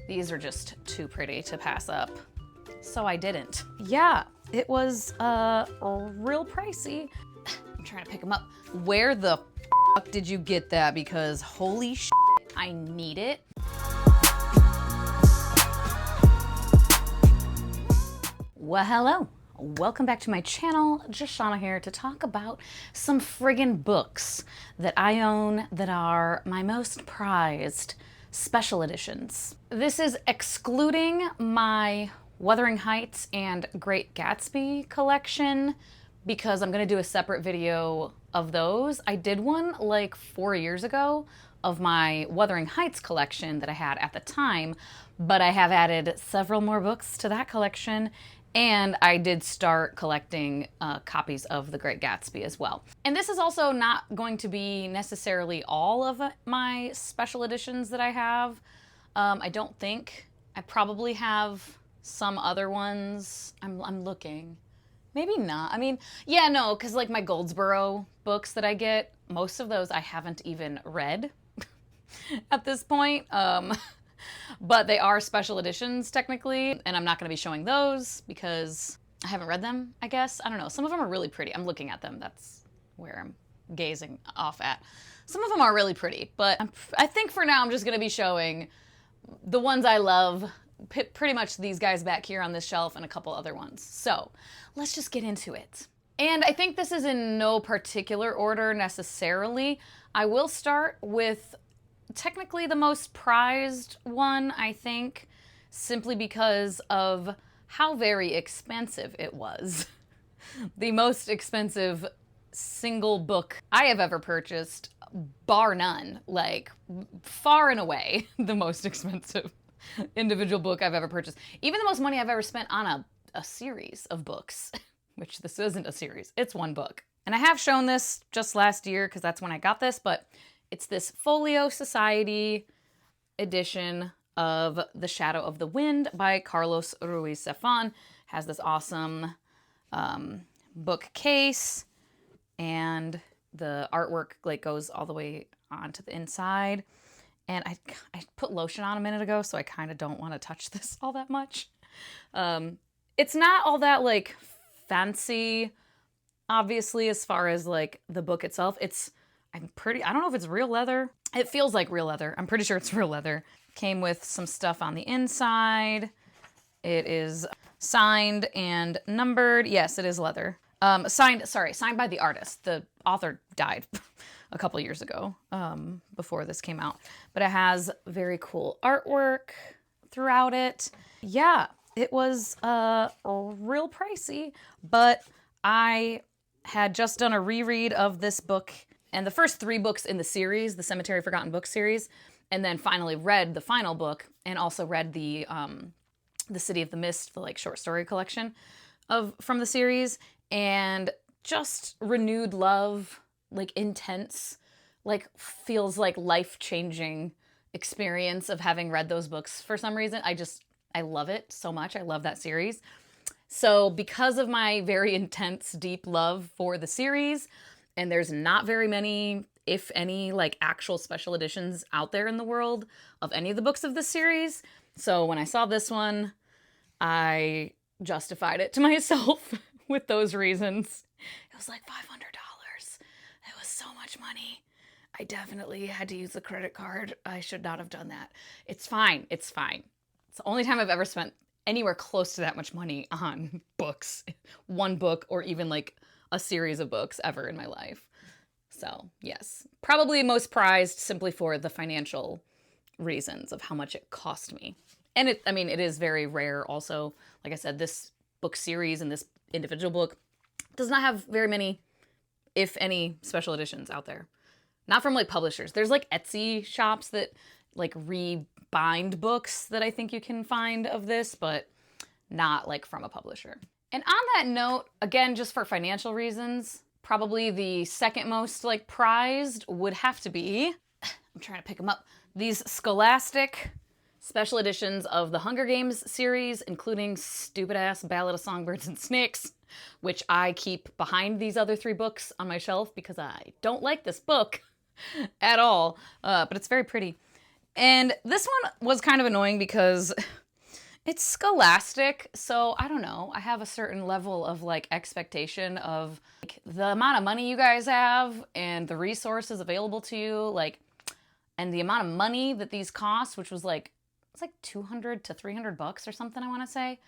These are just too pretty to pass up. So I didn't. Yeah, it was real pricey. I'm trying to pick them up. Where the fuck did you get that? Because holy shit, I need it. Well, hello. Welcome back to my channel. Just Shauna here to talk about some friggin' books that I own that are my most prized special editions. This is excluding my Wuthering Heights and Great Gatsby collection because I'm gonna do a separate video of those. I did one like 4 years ago of my Wuthering Heights collection that I had at the time, but I have added several more books to that collection, and I did start collecting copies of The Great Gatsby as well. And this is also not going to be necessarily all of my special editions that I have. I don't think. I probably have some other ones. I'm looking. Maybe not. I mean, yeah, no, because like my Goldsboro books that I get, most of those I haven't even read at this point. But they are special editions technically, and I'm not going to be showing those because I haven't read them, I guess. I don't know. Some of them are really pretty. I'm looking at them. That's where I'm gazing off at. Some of them are really pretty, but I think for now I'm just going to be showing the ones I love, pretty much these guys back here on this shelf and a couple other ones. So let's just get into it. And I think this is in no particular order necessarily. I will start with technically the most prized one, I think, simply because of how very expensive it was. The most expensive single book I have ever purchased, bar none, like far and away the most expensive individual book I've ever purchased. Even the most money I've ever spent on a series of books, which this isn't a series, it's one book. And I have shown this just last year because that's when I got this, but it's this Folio Society edition of The Shadow of the Wind by Carlos Ruiz Zafón. Has this awesome bookcase, and the artwork like goes all the way onto the inside. And I put lotion on a minute ago, so I kind of don't want to touch this all that much. It's not all that like fancy, obviously, as far as like the book itself. I don't know if it's real leather. It feels like real leather. I'm pretty sure it's real leather. Came with some stuff on the inside. It is signed and numbered. Yes, it is leather. Signed by the artist. The author died a couple years ago, before this came out. But it has very cool artwork throughout it. Yeah, it was real pricey, but I had just done a reread of this book and the first 3 books in the series, the Cemetery of Forgotten Books series, and then finally read the final book and also read the City of the Mist, the like short story collection from the series, and just renewed love, like intense, like feels like life-changing experience of having read those books for some reason. I love it so much. I love that series. So because of my very intense, deep love for the series, and there's not very many, if any, like actual special editions out there in the world of any of the books of this series. So when I saw this one, I justified it to myself with those reasons. It was like $500. It was so much money. I definitely had to use the credit card. I should not have done that. It's fine. It's fine. It's the only time I've ever spent anywhere close to that much money on books. One book or even like a series of books ever in my life. So yes, probably most prized simply for the financial reasons of how much it cost me. And it is very rare also. Like I said, this book series and this individual book does not have very many, if any, special editions out there. Not from like publishers. There's like Etsy shops that like rebind books that I think you can find of this, but not like from a publisher. And on that note, again, just for financial reasons, probably the second most like prized would have to be, I'm trying to pick them up, these Scholastic special editions of the Hunger Games series, including stupid ass Ballad of Songbirds and Snakes, which I keep behind these other 3 books on my shelf because I don't like this book at all, but it's very pretty. And this one was kind of annoying because it's scholastic, so I don't know. I have a certain level of like expectation of like, the amount of money you guys have and the resources available to you, like, and the amount of money that these cost, which was like, it's like 200 to 300 bucks or something, I want to say,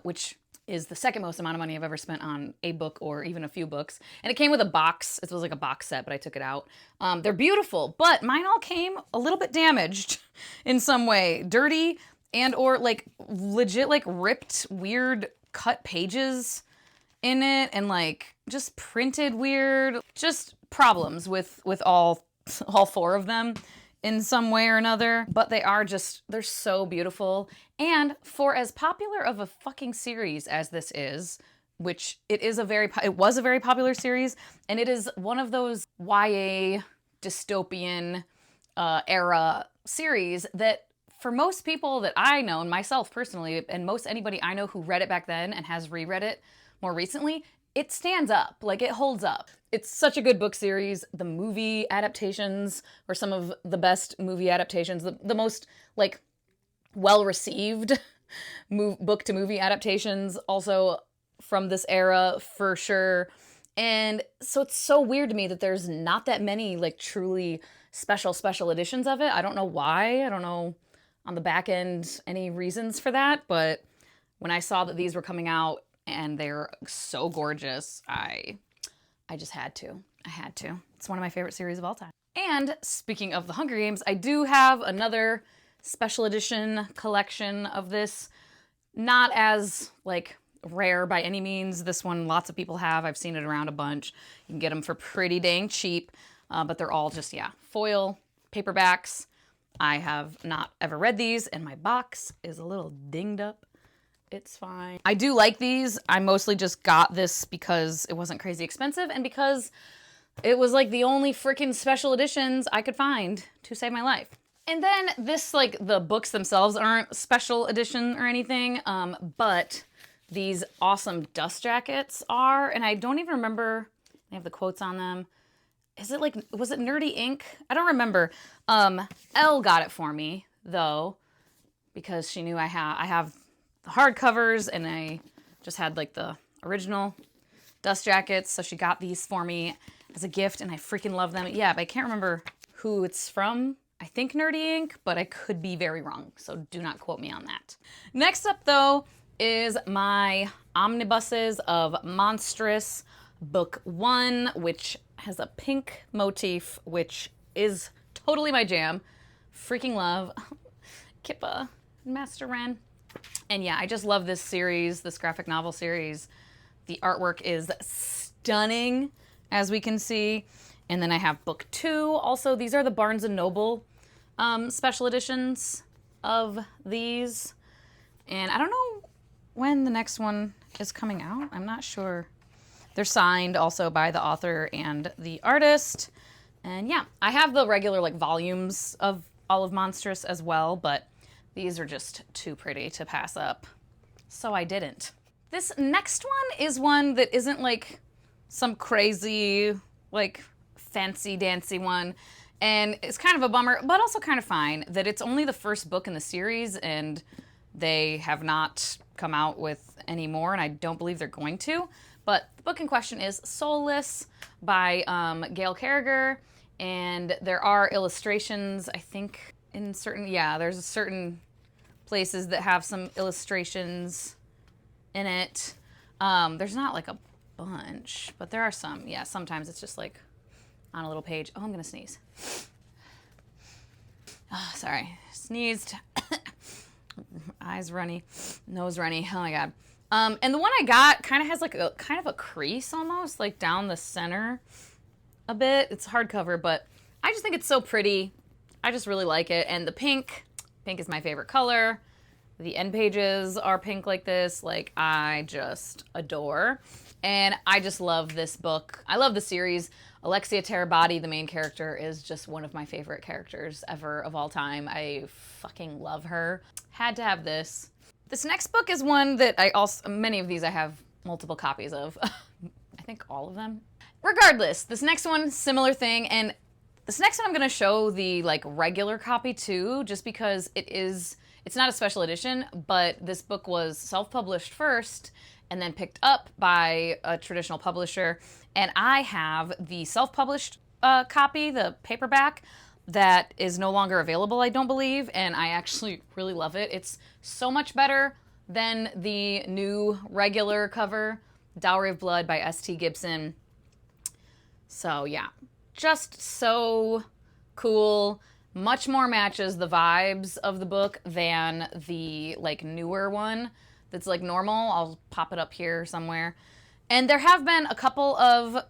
which is the second most amount of money I've ever spent on a book or even a few books. And it came with a box. It was like a box set, but I took it out. They're beautiful, but mine all came a little bit damaged in some way. Dirty and or like legit like ripped weird cut pages in it and like just printed weird. Just problems with all four of them in some way or another, but they're so beautiful. And for as popular of a fucking series as this is, which it was a very popular series, and it is one of those YA dystopian era series that for most people that I know, and myself personally, and most anybody I know who read it back then and has reread it more recently, it stands up, like it holds up. It's such a good book series. The movie adaptations were some of the best movie adaptations, the most like well-received book to movie adaptations also from this era for sure. And so it's so weird to me that there's not that many like truly special editions of it. I don't know why. I don't know on the back end any reasons for that, but when I saw that these were coming out and they're so gorgeous, I just had to. I had to. It's one of my favorite series of all time. And speaking of the Hunger Games, I do have another special edition collection of this. Not as like rare by any means. This one lots of people have. I've seen it around a bunch. You can get them for pretty dang cheap, but they're all just, yeah, foil paperbacks. I have not ever read these, and my box is a little dinged up. It's fine. I do like these. I mostly just got this because it wasn't crazy expensive and because it was like the only freaking special editions I could find to save my life. And then this, like, the books themselves aren't special edition or anything, but these awesome dust jackets are, and I don't even remember, they have the quotes on them. Is it like, was it Nerdy Ink? I don't remember. Elle got it for me, though, because she knew I have the hardcovers, and I just had, like, the original dust jackets, so she got these for me as a gift, and I freaking love them. Yeah, but I can't remember who it's from. I think Nerdy Ink, but I could be very wrong, so do not quote me on that. Next up, though, is my omnibuses of Monstrous Book 1, which has a pink motif, which is totally my jam. Freaking love Kippa, Master Ren. And yeah, I just love this series, this graphic novel series. The artwork is stunning, as we can see. And then I have book 2. Also, these are the Barnes & Noble special editions of these. And I don't know when the next one is coming out. I'm not sure. They're signed also by the author and the artist. And yeah, I have the regular like volumes of all of Monstrous as well, but these are just too pretty to pass up. So I didn't. This next one is one that isn't like some crazy, like fancy dancy one. And it's kind of a bummer, but also kind of fine that it's only the first book in the series and they have not come out with any more, and I don't believe they're going to. But the book in question is Soulless by Gail Carriger, and there are illustrations, I think, in certain, yeah, there's certain places that have some illustrations in it. There's not like a bunch, but there are some. Yeah, sometimes it's just like on a little page. Oh, I'm gonna sneeze. Oh, sorry, sneezed. Eyes runny, nose runny. Oh my god. And the one I got kind of has like a kind of a crease almost, like down the center a bit. It's hardcover, but I just think it's so pretty. I just really like it. And the pink is my favorite color. The end pages are pink like this. Like, I just adore. And I just love this book. I love the series. Alexia Terabati, the main character, is just one of my favorite characters ever of all time. I fucking love her. Had to have this. This next book is one that many of these I have multiple copies of. I think all of them. Regardless, this next one, similar thing, and This next one I'm going to show the like regular copy too, just because it's not a special edition, but this book was self-published first and then picked up by a traditional publisher. And I have the self-published copy, the paperback, that is no longer available, I don't believe, and I actually really love it. It's so much better than the new regular cover, Dowry of Blood by S.T. Gibson. So yeah, just so cool. Much more matches the vibes of the book than the like newer one that's like normal. I'll pop it up here somewhere. And there have been a couple of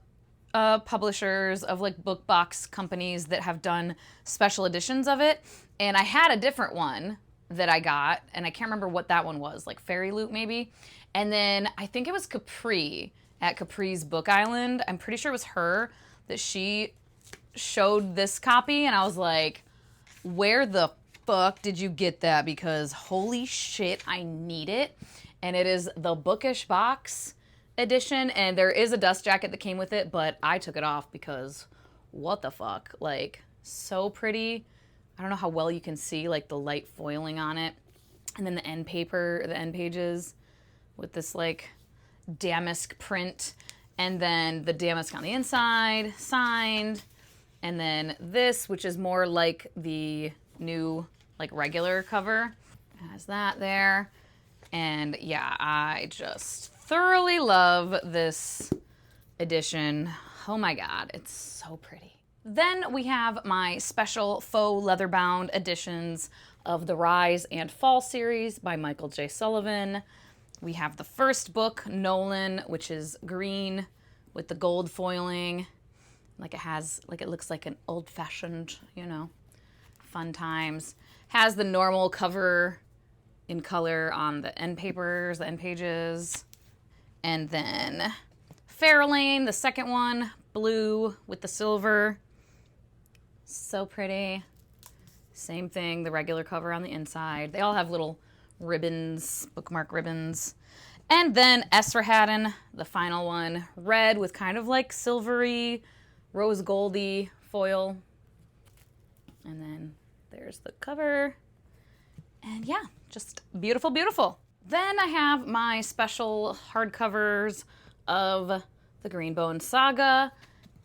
publishers of like book box companies that have done special editions of it. And I had a different one that I got, and I can't remember what that one was, like Fairy Loot maybe. And then I think it was Capri at Capri's Book Island. I'm pretty sure it was her that she showed this copy, and I was like, where the fuck did you get that? Because holy shit, I need it. And it is the Bookish Box edition, and there is a dust jacket that came with it, but I took it off because what the fuck? Like, so pretty. I don't know how well you can see like the light foiling on it. And then the end paper, the end pages with this like damask print, and then the damask on the inside, signed. And then this, which is more like the new like regular cover, has that there. And yeah, I just thoroughly love this edition. Oh my god, it's so pretty. Then we have my special faux leather-bound editions of the Rise and Fall series by Michael J. Sullivan. We have the first book, Nolan, which is green with the gold foiling. Like it looks like an old-fashioned, you know, fun times. Has the normal cover in color on the end papers, the end pages. And then Fairlane, the second one, blue with the silver. So pretty. Same thing, the regular cover on the inside. They all have little ribbons, bookmark ribbons. And then Esarhaddon, the final one, red with kind of like silvery, rose goldy foil. And then there's the cover. And yeah, just beautiful, beautiful. Then I have my special hardcovers of the Greenbone Saga.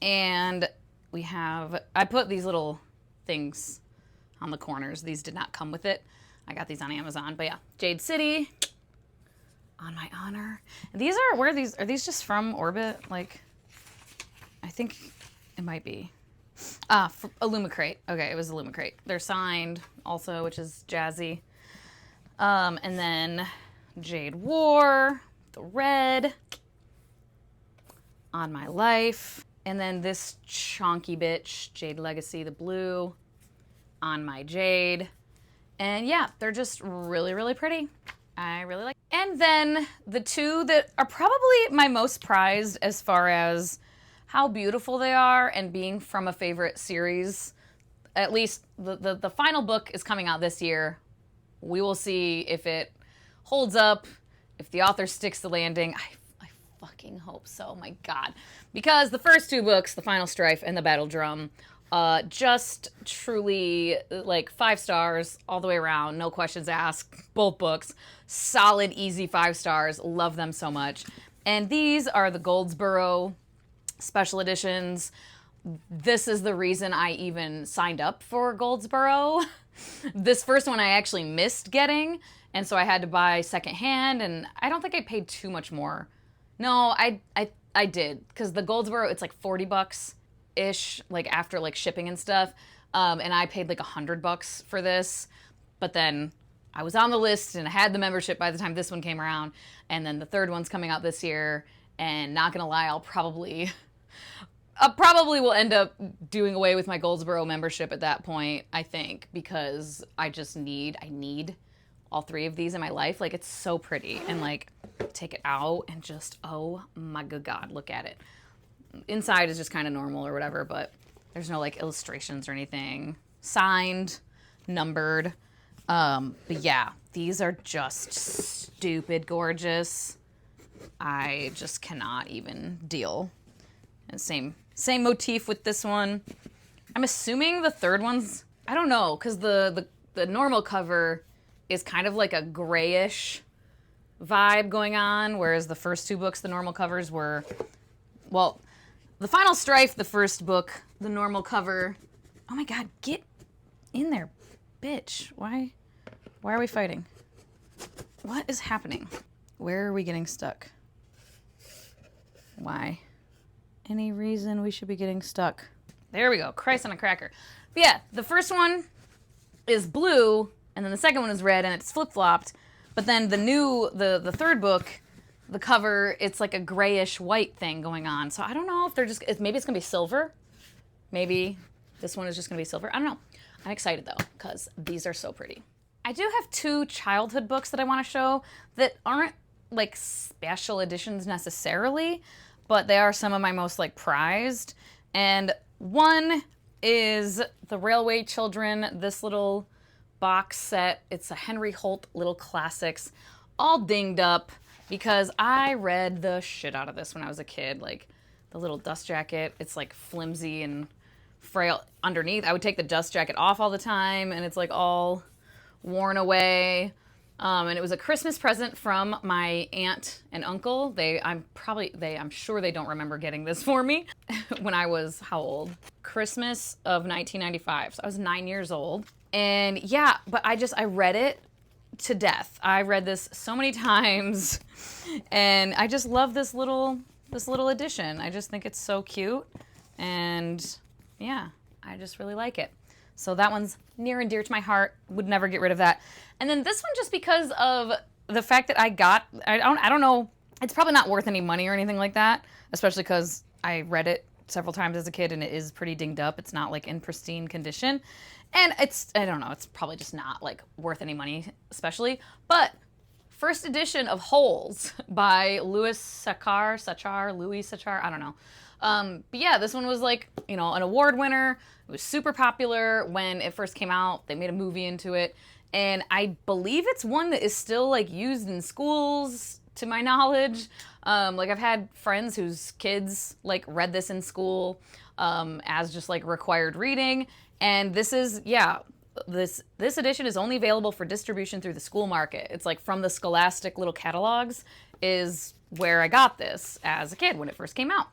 And I put these little things on the corners. These did not come with it. I got these on Amazon. But yeah, Jade City, on my honor. And these are these just from Orbit? Like, I think it might be. Illumicrate. Okay, it was Illumicrate. They're signed also, which is jazzy. And then Jade War, the red, On My Life. And then this chonky bitch, Jade Legacy, the blue, On My Jade. And yeah, they're just really, really pretty. I really like. And then the two that are probably my most prized as far as how beautiful they are and being from a favorite series. At least the final book is coming out this year. We will see if it holds up, if the author sticks the landing. I fucking hope so, my god. Because the first two books, The Final Strife and The Battle Drum, just truly like 5 stars all the way around, no questions asked, both books. Solid, easy 5 stars, love them so much. And these are the Goldsboro special editions. This is the reason I even signed up for Goldsboro. This first one I actually missed getting, and so I had to buy secondhand, and I don't think I paid too much more. No, I did, because the Goldsboro, it's like $40-ish, like after like shipping and stuff, and I paid like $100 for this, but then I was on the list and I had the membership by the time this one came around, and then the third one's coming out this year, and not gonna lie, I'll probably will end up doing away with my Goldsboro membership at that point, I think, because I need all 3 of these in my life. Like, it's so pretty, and like, take it out and just, oh my good god, look at it. Inside is just kind of normal or whatever, but there's no like illustrations or anything. Signed, numbered. But yeah, these are just stupid gorgeous. I just cannot even deal. And same motif with this one. I'm assuming the third one's, I don't know, because the normal cover is kind of like a grayish vibe going on, whereas the first two books, the normal covers were, well, The Final Strife, the first book, the normal cover. Oh my god, get in there, bitch. Why are we fighting? What is happening? Where are we getting stuck? Why? Any reason we should be getting stuck? There we go. Christ on a cracker. But yeah, the first one is blue, and then the second one is red, and it's flip-flopped. But then the third book, the cover, it's like a grayish white thing going on. So I don't know if they're just, maybe it's going to be silver. Maybe this one is just going to be silver. I don't know. I'm excited, though, because these are so pretty. I do have 2 childhood books that I want to show that aren't, like, special editions necessarily, but they are some of my most, like, prized. And one is The Railway Children, this little box set. It's a Henry Holt Little Classics, all dinged up because I read the shit out of this when I was a kid. Like, the little dust jacket, it's like flimsy and frail underneath. I would take the dust jacket off all the time, and it's like all worn away. And it was a Christmas present from my aunt and uncle. I'm sure they don't remember getting this for me when I was, how old? Christmas of 1995. So I was 9 years old. And yeah, but I read it to death. I read this so many times, and I just love this little edition. I just think it's so cute, and yeah, I just really like it. So that one's near and dear to my heart. Would never get rid of that. And then this one, just because of the fact that I don't know, it's probably not worth any money or anything like that, especially because I read it several times as a kid, and it is pretty dinged up. It's not like in pristine condition. And I don't know, it's probably just not like worth any money, especially. But first edition of Holes by Louis Sachar, I don't know. But yeah, this one was like, you know, an award winner. It was super popular when it first came out. They made a movie into it. And I believe it's one that is still like used in schools, to my knowledge. Like I've had friends whose kids like read this in school as just like required reading. And this is, yeah, this edition is only available for distribution through the school market. It's like from the Scholastic little catalogs is where I got this as a kid when it first came out.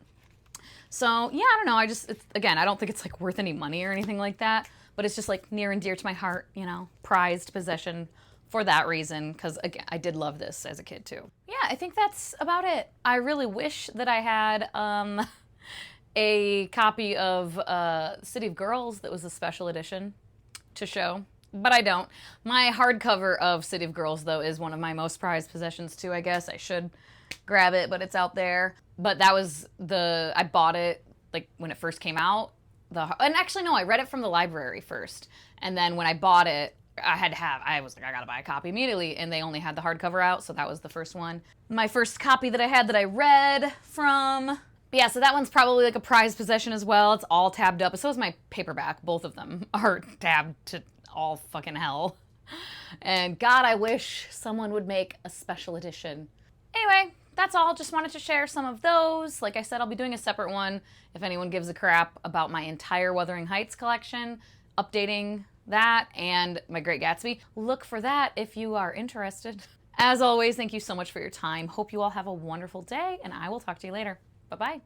So yeah, I don't know. Again, I don't think it's like worth any money or anything like that, but it's just like near and dear to my heart, you know, prized possession for that reason. Cause again, I did love this as a kid too. Yeah, I think that's about it. I really wish that I had, a copy of City of Girls that was a special edition to show, but I don't. My hardcover of City of Girls, though, is one of my most prized possessions, too, I guess. I should grab it, but it's out there. But that was I bought it, like, when it first came out. And actually, no, I read it from the library first. And then when I bought it, I was like, I gotta buy a copy immediately, and they only had the hardcover out, so that was the first one. My first copy that I had that I read from... But yeah, so that one's probably like a prized possession as well. It's all tabbed up. So is my paperback. Both of them are tabbed to all fucking hell. And God, I wish someone would make a special edition. Anyway, that's all. Just wanted to share some of those. Like I said, I'll be doing a separate one if anyone gives a crap about my entire Wuthering Heights collection, updating that, and my Great Gatsby. Look for that if you are interested. As always, thank you so much for your time. Hope you all have a wonderful day, and I will talk to you later. Bye-bye.